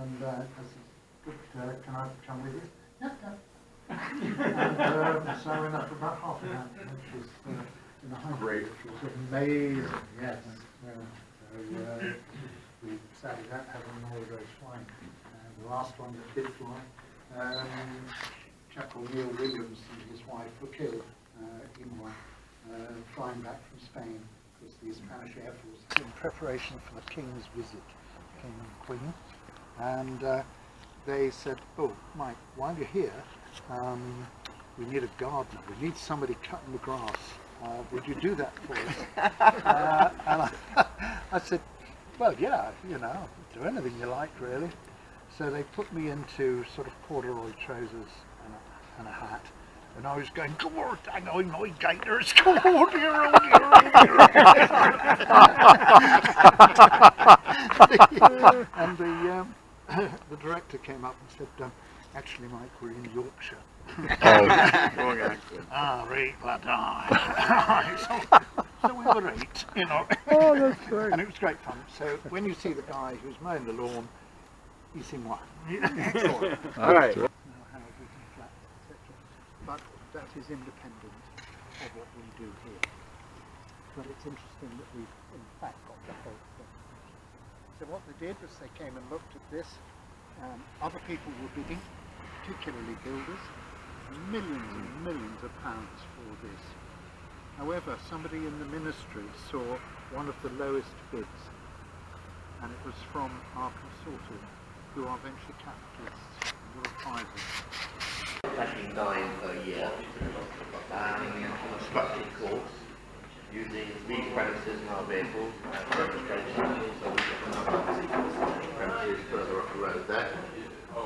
And I said, can I come with you? Yeah, yeah. And so I went up for about half an hour, which was in a high, which was amazing, yes. So we sat out having all of those flying. The last one that did fly, a chap called Neil Williams and his wife were killed in one, flying back from Spain, because the Spanish Air Force, in preparation for the King's visit, King and Queen, and they said, oh, Mike, while you're here, we need a gardener, we need somebody cutting the grass. Would you do that for us? And I said, well, yeah, you know, do anything you like, really. So they put me into sort of corduroy trousers and a hat, and I was going, come on, dang on, my gators, come on, dear, oh dear. And the director came up and said, actually, Mike, we're in Yorkshire. Wrong accent. Right, lad, so we were 8, you know. Oh, that's great. And it was great fun. So when you see the guy who's mowing the lawn, you see moi. All right. But that is independent of what we do here. But it's interesting that we've in fact got the whole thing. So what they did was they came and looked at this. Other people were bidding, particularly builders, millions and millions of pounds for this. However, somebody in the ministry saw one of the lowest bids, and it was from our consortium, who are venture capitalists, and we're 5 of them. Taking 9 per year, on a structured course, using these premises in our vehicles, demonstrations, so we've got another premises further up the road there,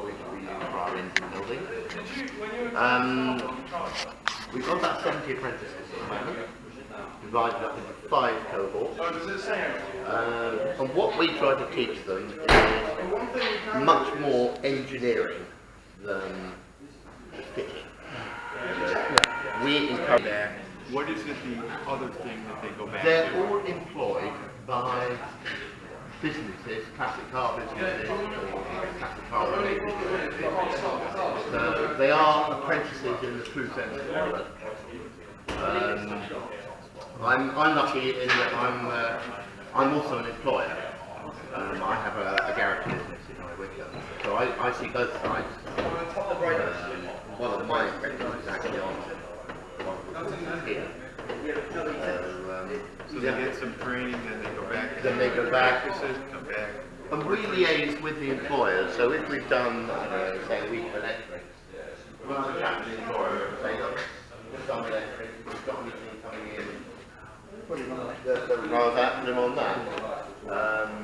which we use for our engine building. We've got about 70 apprentices at the moment, divided up into 5 cohorts. And what we try to teach them is much more engineering than the fitting. We encourage them. What is it, the other thing that they go back They're to? all employed by businesses, classic car businesses, or classic car related businesses. So they are apprentices in the true sense of the word. I'm lucky in that I'm also an employer. I have a garage business in my Wickham, so I see both sides. One of my apprentices is actually on one of the courses here. So they get some training, then they go back. Then they go back. Come back. And we liaise with the employers. So if we've done, say, a week of electrics, we'll have a chat with the employer and say, look, we've done electric, we've got anything coming in. Rather that than on that.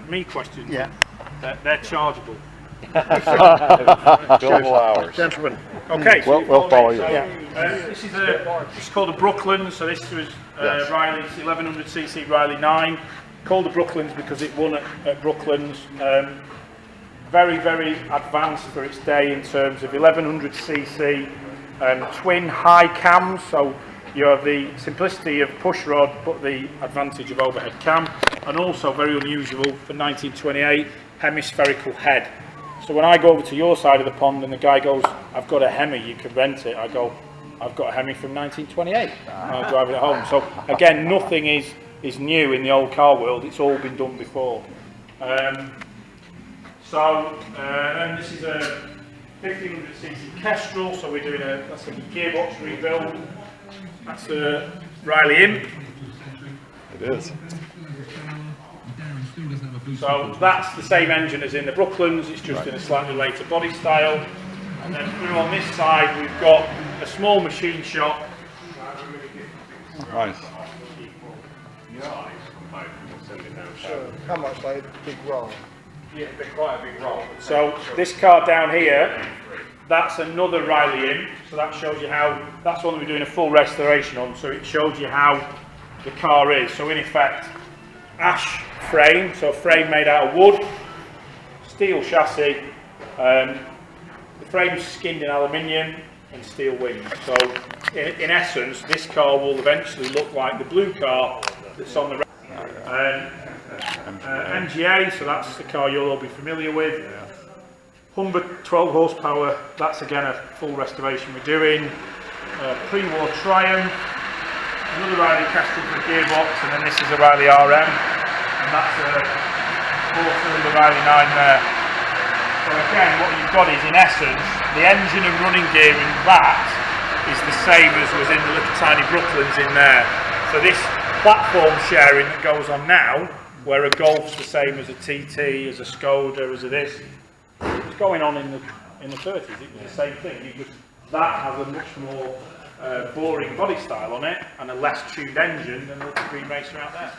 Me question. Yeah. They're chargeable. Billable hours. Gentlemen. Okay. We'll follow you. This is called the Brooklands. So this was Yes. Riley's 1100cc Riley 9. Called the Brooklands because it won at Brooklands. Very, very advanced for its day in terms of 1100cc twin high cams. So you have the simplicity of push rod, but the advantage of overhead cam, and also very unusual for 1928 hemispherical head. So when I go over to your side of the pond and the guy goes, I've got a Hemi, you can rent it, I go, I've got a Hemi from 1928, I drive it at home. So again, nothing is new in the old car world, it's all been done before. Then this is a 1500cc Kestrel, so we're doing that's a gearbox rebuild. That's a Riley Imp. It is. So that's the same engine as in the Brooklands, it's just in a slightly later body style. And then through on this side we've got a small machine shop. Nice. How much like a big roll? Yeah, quite a big roll. So this car down here, that's another Riley Imp. So that shows you how, that's one that we're doing a full restoration on, so it shows you how the car is. So in effect, ash frame, so a frame made out of wood, steel chassis, the frame's skinned in aluminium and steel wings. So in essence, this car will eventually look like the blue car that's on the MGA, so that's the car you'll all be familiar with. Humber 12 horsepower, that's again a full restoration we're doing. Pre-war Triumph, another Riley casting for a gearbox, and then this is a Riley RM, and that's a 4-cylinder Riley 9 there. So again, what you've got is, in essence, the engine and running gear in that is the same as was in the little tiny Brooklands in there. So this platform sharing that goes on now, where a Golf's the same as a TT, as a Skoda, as a this, it's going on in the 30s. It was the same thing. That has a much more boring body style on it and a less tuned engine than the Green Racer out there.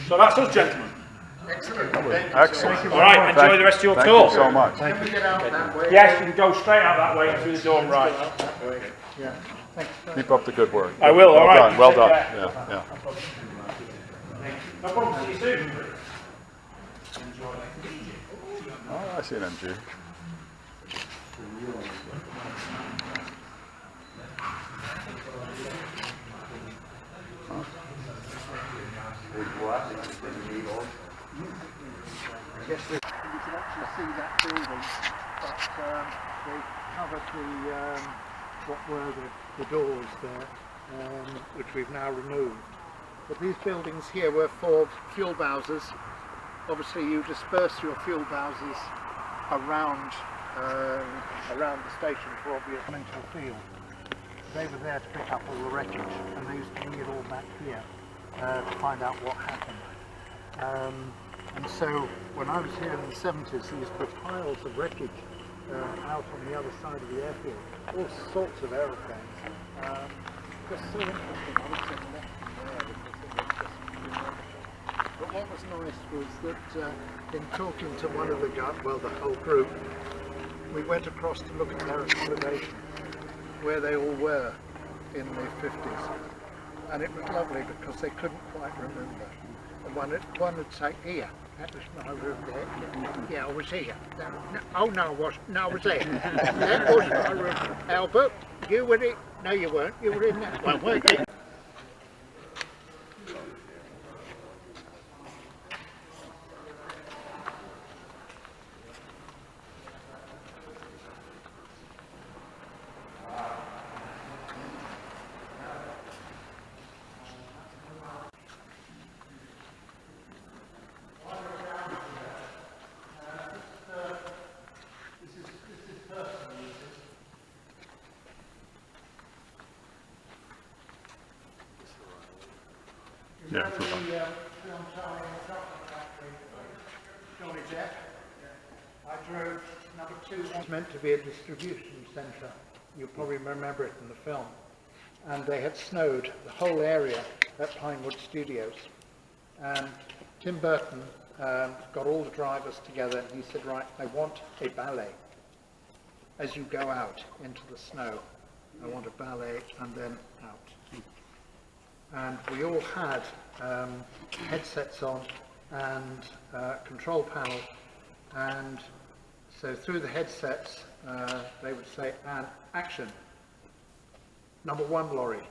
So that's us, gentlemen. Excellent. Excellent. All right, enjoy the rest of your Thank tour. you so much. Can we get out that way? Yes, you can go straight out that way through the door and right. Yeah. Thanks. Keep up the good work. I will, all right. Well Take done. care. Yeah. No problem, see you soon. Oh, I see an MG. Yes, you can actually see that building, but they covered what were the doors there, which we've now removed. But these buildings here were for fuel bowsers. Obviously, you disperse your fuel bowsers around the station for obvious mental field. They were there to pick up all the wreckage, and they used to bring it all back here to find out what happened. And so when I was here in the 70s, there used to be piles of wreckage out on the other side of the airfield, all sorts of aeroplanes. Just so interesting. I would say left them there because it was just remarkable. But what was nice was that in talking to one of the guys, well, the whole group, we went across to look at their accommodation, where they all were in the 50s. And it was lovely because they couldn't quite remember. And one would say, here, that was my room there. Yeah, I was here. Oh, no, I wasn't. No, I was there. That was my room. Albert, you were in? No, you weren't. You were in that one, weren't you? Yeah, it's fine. Johnny Depp. I drove number 2. It's meant to be a distribution centre. You'll probably remember it in the film. And they had snowed the whole area at Pinewood Studios. And Tim Burton got all the drivers together and he said, right, I want a ballet. As you go out into the snow, I want a ballet and then out. And we all had headsets on and control panel, and so through the headsets they would say, and action. Number 1 lorry.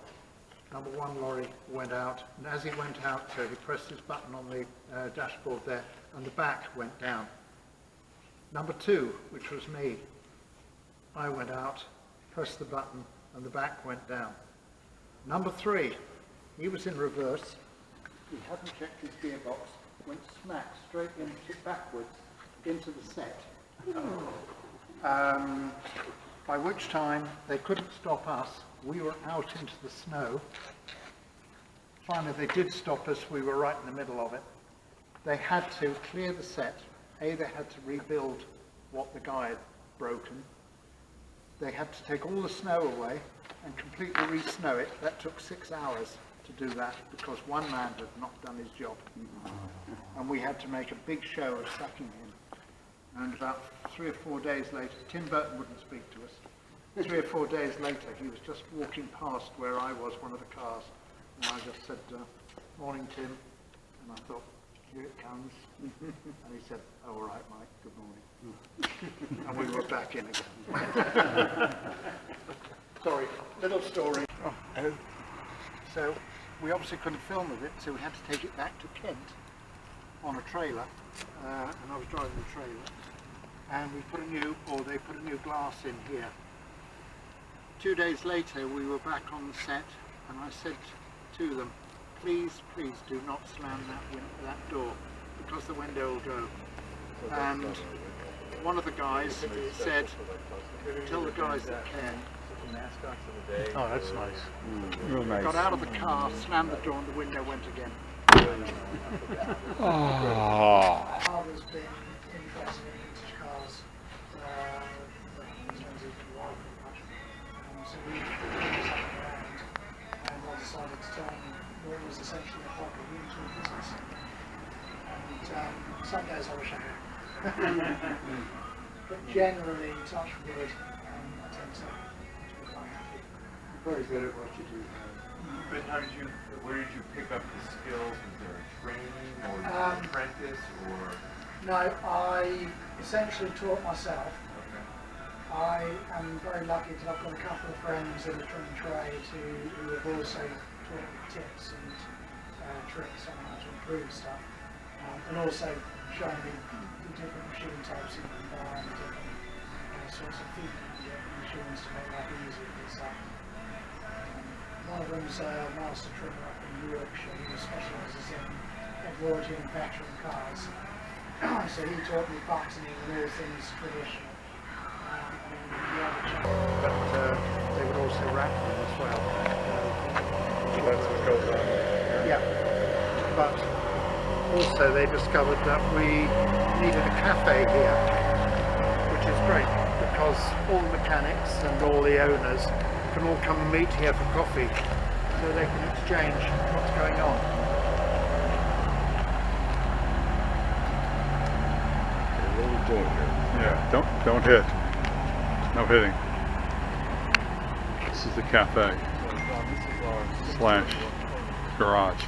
Number 1 lorry went out, and as he went out, so he pressed his button on the dashboard there, and the back went down. Number 2, which was me, I went out, pressed the button, and the back went down. Number 3, he was in reverse, he hadn't checked his gearbox, went smack straight into backwards into the Sept. By which time they couldn't stop us, we were out into the snow. Finally they did stop us, we were right in the middle of it. They had to clear the Sept. They had to rebuild what the guy had broken. They had to take all the snow away and completely re-snow it. That took 6 hours to do that because one man had not done his job. And we had to make a big show of sacking him. And about 3 or 4 days later, Tim Burton wouldn't speak to us. 3 or 4 days later, he was just walking past where I was, one of the cars, and I just said, morning Tim, and I thought, here it comes. And he said, oh, all right, Mike, good morning. And we were back in again. Sorry, little story. So we obviously couldn't film with it, so we had to take it back to Kent on a trailer, and I was driving the trailer. and they put a new glass in here. 2 days later we were back on the set, and I said to them, please do not slam that door, because the window will go. And one of the guys said, tell the guys that can. Oh, that's nice. Real nice. Got out of the car, slammed the door, and the window went again. Oh. Father's been interested in vintage cars in terms of life pretty much. So we put something around, and I decided to turn what was essentially a hobby into a business. And some days I wish I had. But generally, touch wood, I tend to be quite happy. You're very good at what you do. But where did you pick up the skills? Was there a training or an apprentice or? No, I essentially taught myself. Okay. I am very lucky that I've got a couple of friends in the trim trade who have also taught me tips and tricks on how to improve stuff, and also shown me the different machine types you can buy and different sorts of feedback you get from machines to make life easier for yourself. One of them's a master trimmer up in Yorkshire who specialises in Edwardian and veteran cars. So he taught me buttoning and all things traditional. But they would also wrap them as well. That's what goes on. Yeah. But also they discovered that we needed a cafe here, which is great because all the mechanics and all the owners can all come and meet here for coffee, so they can exchange what's going on. What are we doing here? Yeah, don't hit. No hitting. This is the cafe / garage.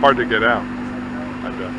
Hard to get out, I bet.